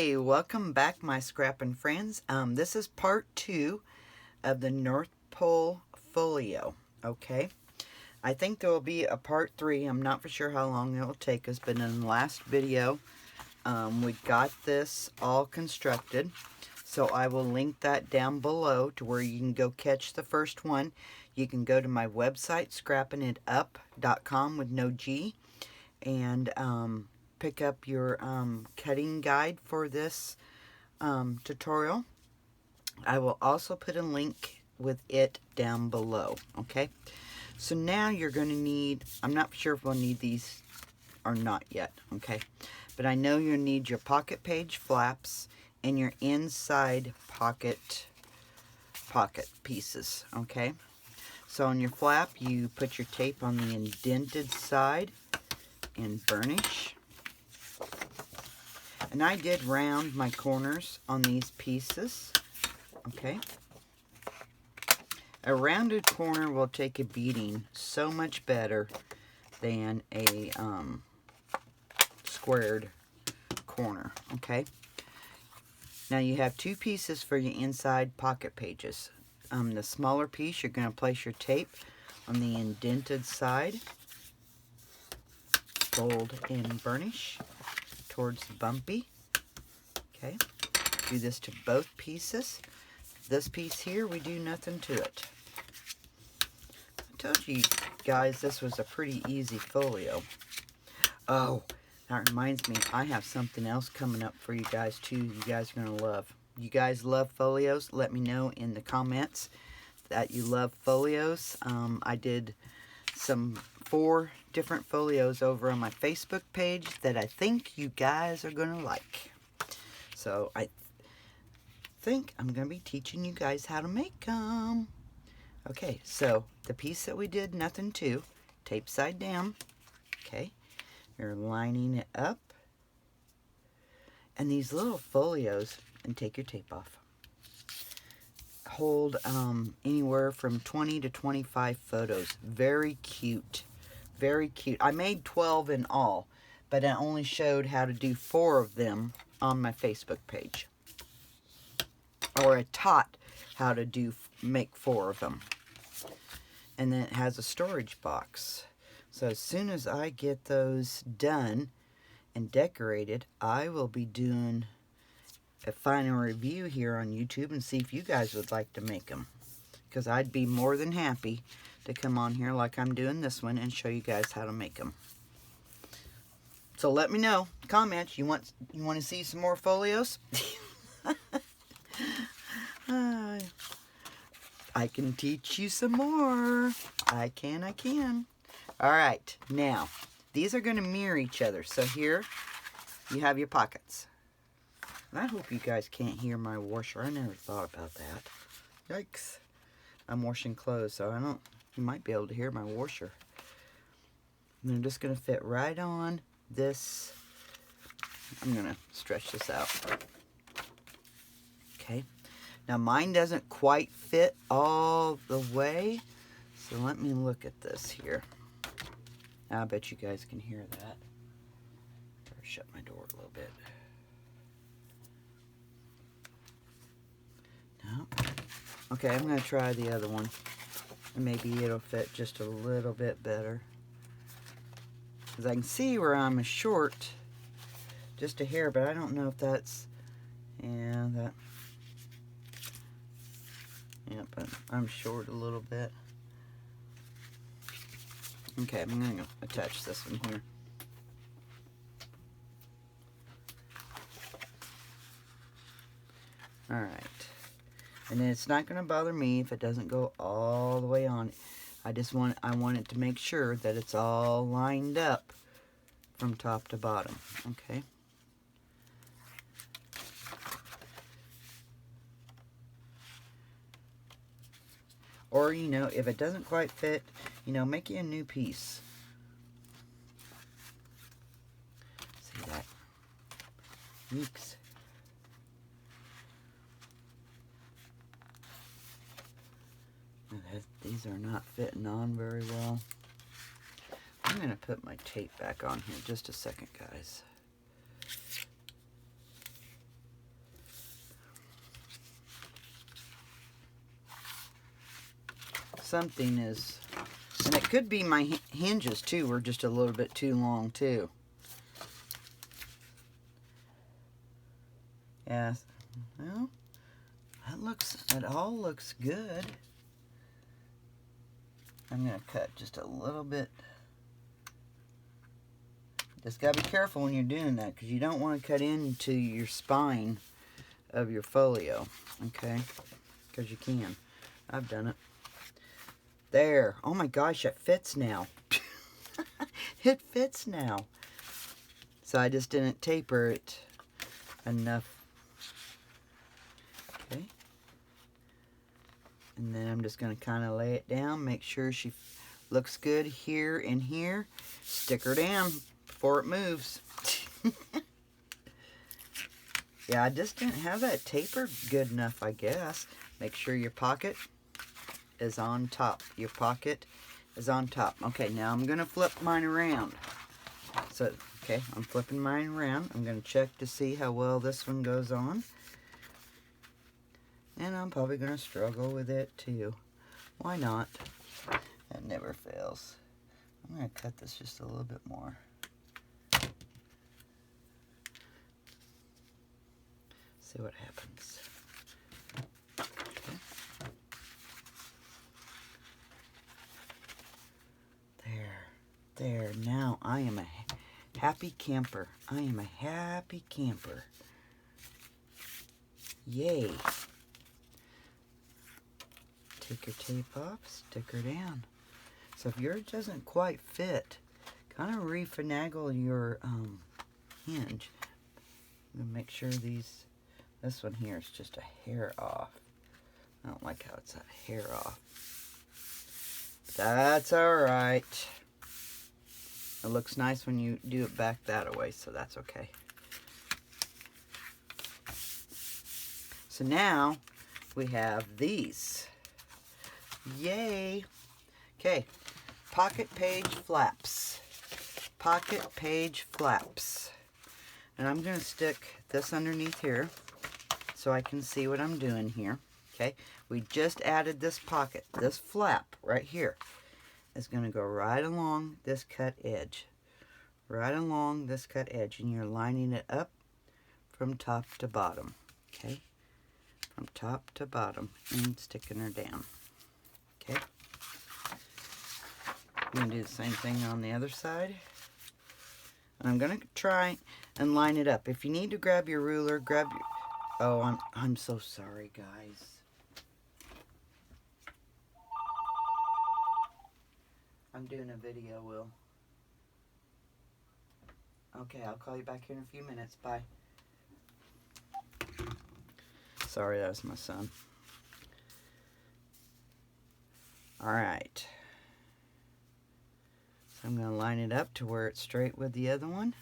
Hey, welcome back, my scrapping friends. This is part 2 of the North Pole Folio, okay? I think there will be a part 3. I'm not for sure how long it will take us, but in the last video, we got this all constructed. So I will link that down below to where you can go catch the first one. You can go to my website, scrappingitup.com with no G, and pick up your cutting guide for this tutorial. I will also put a link with it down below, okay? So now you're going to need, I'm not sure if we'll need these or not yet, okay? But I know you'll need your pocket page flaps and your inside pocket pieces, okay? So on your flap, you put your tape on the indented side and burnish. And I did round my corners on these pieces, okay? A rounded corner will take a beating so much better than a squared corner, okay? Now you have 2 pieces for your inside pocket pages. The smaller piece, you're going to place your tape on the indented side, fold and burnish towards the bumpy. Okay, do this to both pieces. This piece here, we do nothing to it. I told you guys this was a pretty easy folio. Oh, that reminds me, I have something else coming up for you guys too. You guys are going to love. You guys love folios? Let me know in the comments that you love folios. I did some 4 different folios over on my Facebook page that I think you guys are going to like. So I think I'm going to be teaching you guys how to make them. Okay, so the piece that we did nothing to, tape side down. Okay, you're lining it up. And these little folios, and take your tape off, hold anywhere from 20 to 25 photos. Very cute. Very cute. I made 12 in all, but I only showed how to do 4 of them on my Facebook page. Or I taught how to make 4 of them. And then it has a storage box. So as soon as I get those done and decorated, I will be doing a final review here on YouTube and see if you guys would like to make them. Because I'd be more than happy to come on here like I'm doing this one and show you guys how to make them. So let me know, comments, you want to see some more folios? I can teach you some more. I can. Alright, now, these are going to mirror each other. So here, you have your pockets. And I hope you guys can't hear my washer. I never thought about that. Yikes. I'm washing clothes, so you might be able to hear my washer. And they're just going to fit right on this. I'm going to stretch this out. Okay. Now mine doesn't quite fit all the way. So let me look at this here. Now I bet you guys can hear that. Better shut my door a little bit. No. Okay, I'm going to try the other one. And maybe it'll fit just a little bit better. Because I can see where I'm short just a hair, but I don't know if that's... Yeah, but I'm short a little bit. Okay, I'm going to attach this one here. Alright. And then it's not going to bother me if it doesn't go all the way on. I want it to make sure that it's all lined up from top to bottom. Okay. Or, if it doesn't quite fit, make you a new piece. See that? Yeeks. These are not fitting on very well. I'm going to put my tape back on here just a second, guys. something is, and it could be my hinges too were just a little bit too long too. Yeah, well, it all looks good. I'm gonna cut just a little bit. Just gotta be careful when you're doing that, because you don't want to cut into your spine of your folio, okay? Because you can. I've done it. There. Oh my gosh, it fits now. It fits now. So I just didn't taper it enough. Okay. And then I'm just going to kind of lay it down, make sure she looks good here and here. Stick her down before it moves. Yeah, I just didn't have that tapered good enough, I guess. Make sure your pocket is on top. Your pocket is on top. Okay, now I'm going to flip mine around. So, okay, I'm flipping mine around. I'm going to check to see how well this one goes on. And I'm probably going to struggle with it too. Why not? It never fails. I'm going to cut this just a little bit more. See what happens. Okay. There. Now I am a happy camper. I am a happy camper. Yay. Take your tape off, stick her down. So if yours doesn't quite fit, kind of refinagle your hinge. I'm going to make sure this one here is just a hair off. I don't like how it's a hair off. But that's alright. It looks nice when you do it back that way, so that's okay. So now we have these. Yay! Okay, pocket page flaps. Pocket page flaps. And I'm going to stick this underneath here so I can see what I'm doing here. Okay, we just added this pocket. This flap right here is going to go right along this cut edge. Right along this cut edge. And you're lining it up from top to bottom. Okay, from top to bottom and sticking her down. Okay, I'm going to do the same thing on the other side. And I'm going to try and line it up. If you need to grab your ruler, grab your... Oh, I'm so sorry, guys. I'm doing a video, Will. Okay, I'll call you back here in a few minutes. Bye. Sorry, that was my son. Alright. So I'm going to line it up to where it's straight with the other one.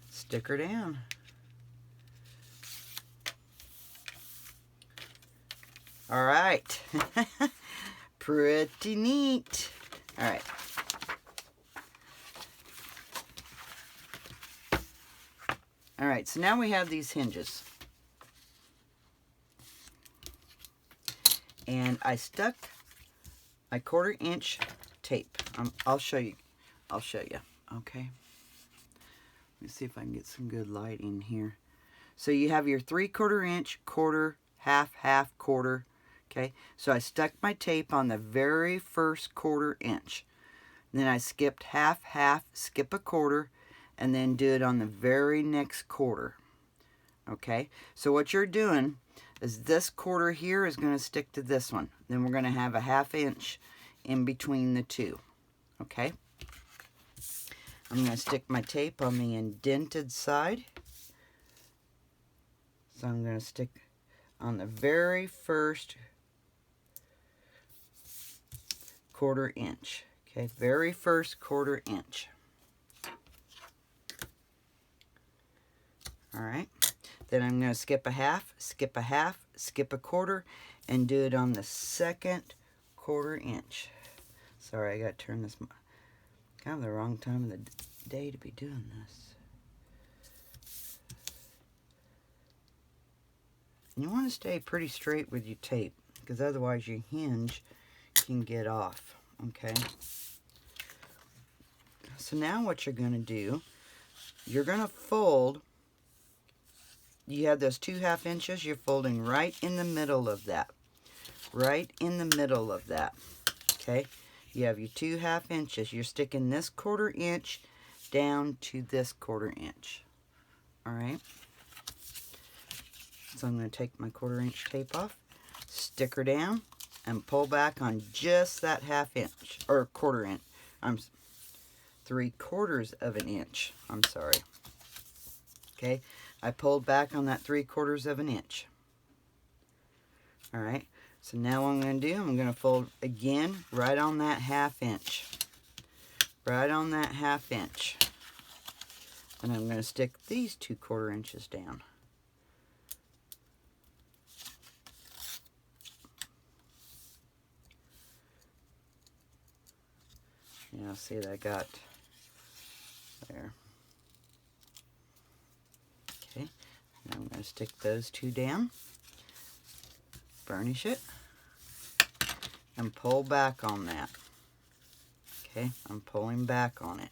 Stick her down. Alright. Pretty neat. Alright. Alright, so now we have these hinges. And I stuck my 1/4 inch tape. I'll show you. Okay. Let me see if I can get some good light in here. So you have your 3/4 inch, quarter, half, half, quarter. Okay. So I stuck my tape on the very first 1/4 inch. Then I skipped half, half, skip a quarter, and then do it on the very next quarter. Okay. So what you're doing is this quarter here is going to stick to this one. Then we're going to have a 1/2 inch in between the two. Okay. I'm going to stick my tape on the indented side. So I'm going to stick on the very first 1/4 inch. Okay, very first 1/4 inch. Alright. Then I'm going to skip a half, skip a half, skip a quarter, and do it on the second 1/4 inch. Sorry, I got to turn this... Kind of the wrong time of the day to be doing this. And you want to stay pretty straight with your tape, because otherwise your hinge can get off, okay? So now what you're going to do, you're going to fold. You have those 2/2 inches, you're folding right in the middle of that. Right in the middle of that, okay? You have your 2/2 inches. You're sticking this 1/4 inch down to this 1/4 inch, all right? So I'm going to take my 1/4 inch tape off, stick her down, and pull back on just that 1/2 inch, or 1/4 inch. I'm 3/4 of an inch. I'm sorry. Okay, I pulled back on that 3/4 of an inch. All right. So now what I'm going to do, I'm going to fold again right on that 1/2 inch. Right on that 1/2 inch. And I'm going to stick these 2/4 inches down. Yeah, see that I got there. Okay, now I'm going to stick those 2 down, burnish it, and pull back on that. Okay, I'm pulling back on it.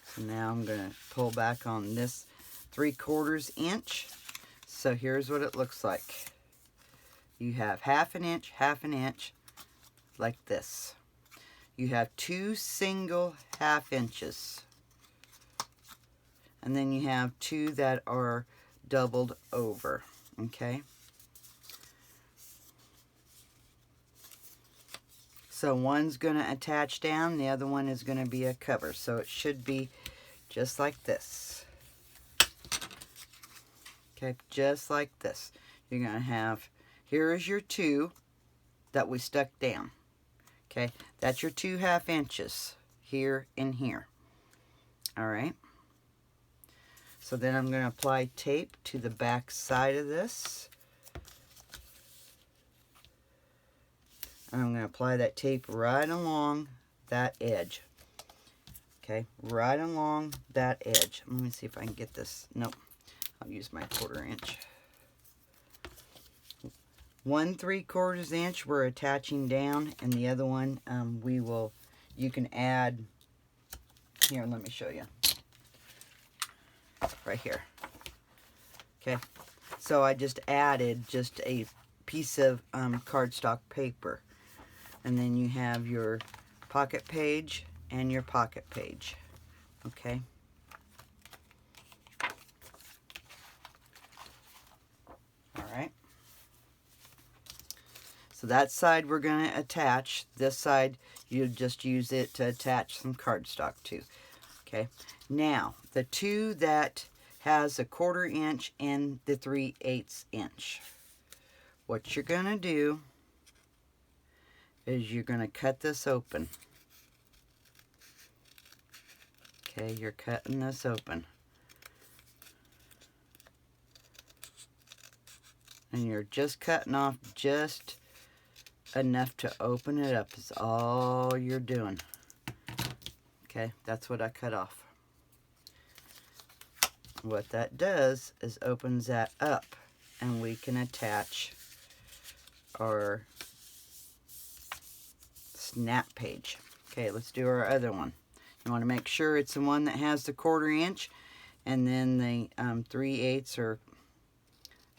So now I'm going to pull back on this 3/4 inch. So here's what it looks like. You have 1/2 inch, 1/2 inch, like this. You have 2 single 1/2 inches. And then you have 2 that are doubled over, okay? So one's going to attach down, the other one is going to be a cover. So it should be just like this. Okay, just like this. You're going to have, here is your 2 that we stuck down. Okay, that's your 2 1/2 inches here and here. All right. So then I'm going to apply tape to the back side of this. And I'm going to apply that tape right along that edge. Okay, right along that edge. Let me see if I can get this. Nope, I'll use my 1/4 inch. 1 3/4 inch we're attaching down, and the other one you can add, here, let me show you. Right here. Okay, so I just added just a piece of cardstock paper. And then you have your pocket page and your pocket page. Okay. All right. So that side we're going to attach. This side you just use it to attach some cardstock to. Okay. Now the 2 that has a 1/4 inch and the 3/8 inch. What you're going to do is you're going to cut this open. Okay, you're cutting this open. And you're just cutting off just enough to open it up is all you're doing. Okay, that's what I cut off. What that does is opens that up, and we can attach our snap page. Okay, let's do our other one. You want to make sure it's the one that has the 1/4 inch, and then the 3/8 or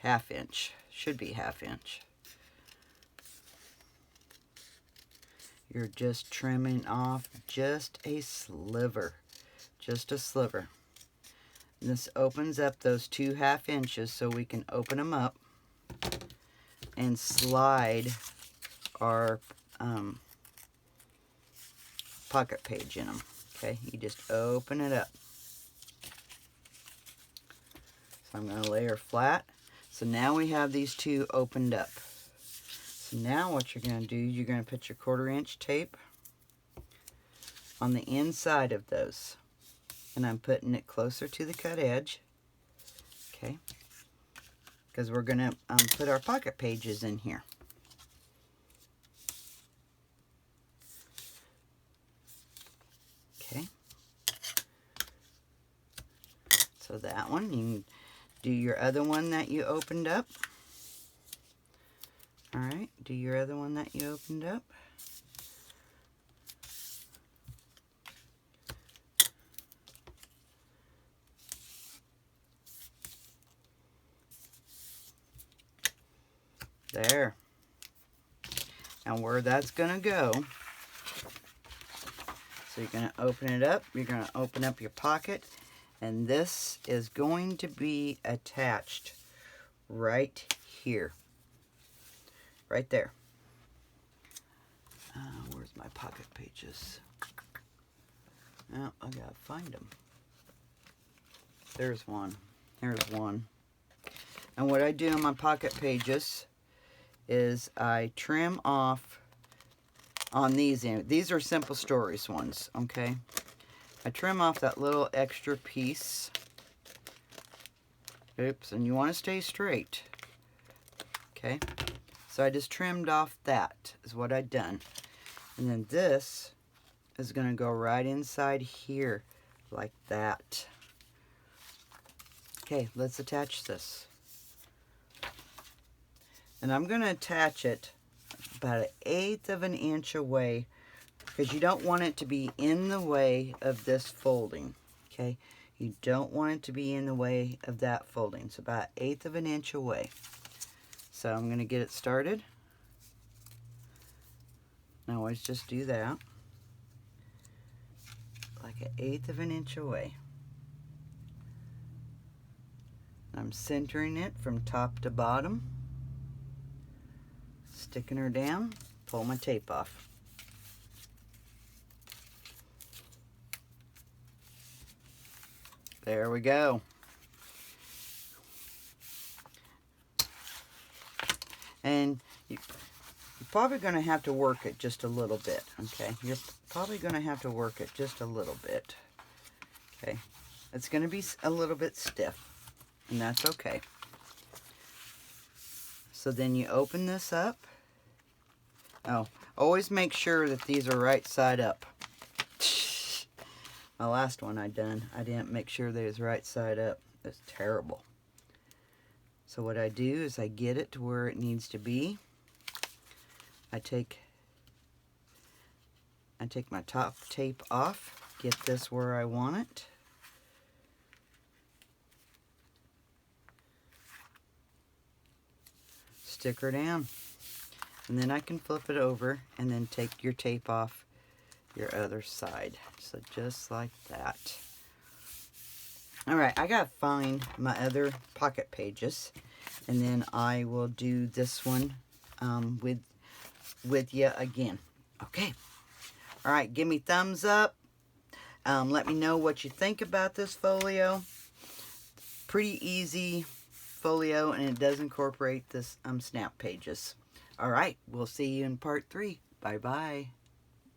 1/2 inch. Should be 1/2 inch. You're just trimming off just a sliver. Just a sliver. And this opens up those 2 1/2 inches so we can open them up and slide our pocket page in them. Okay, you just open it up. So I'm going to lay her flat. So now we have these 2 opened up. So now what you're going to do, you're going to put your 1/4 inch tape on the inside of those. And I'm putting it closer to the cut edge. Okay. Because we're going to put our pocket pages in here. Okay. So that one, you can do your other one that you opened up. All right, do your other one that you opened up. There. Now where that's gonna go, so you're gonna open it up, you're gonna open up your pocket, and this is going to be attached right here. Right there. Where's my pocket pages? Oh, I gotta find them. There's one. There's one. And what I do on my pocket pages is I trim off on these. These are Simple Stories ones, okay? I trim off that little extra piece. Oops, and you want to stay straight. Okay? So I just trimmed off that, is what I've done. And then this is going to go right inside here, like that. Okay, let's attach this. And I'm going to attach it about 1/8 of an inch away, because you don't want it to be in the way of this folding. Okay, you don't want it to be in the way of that folding. So about 1/8 of an inch away. So I'm going to get it started. I always just do that, like 1/8 of an inch away. I'm centering it from top to bottom, sticking her down, pull my tape off. There we go. And you're probably going to have to work it just a little bit, okay? You're probably going to have to work it just a little bit, okay? It's going to be a little bit stiff, and that's okay. So then you open this up. Oh, always make sure that these are right side up. My last one I didn't make sure they was right side up. It's terrible. So what I do is I get it to where it needs to be. I take my top tape off, get this where I want it. Stick her down. And then I can flip it over and then take your tape off your other side. So just like that. Alright, I gotta find my other pocket pages, and then I will do this one with you again. Okay. Alright, give me thumbs up. Let me know what you think about this folio. Pretty easy folio, and it does incorporate this snap pages. Alright, we'll see you in part 3. Bye-bye.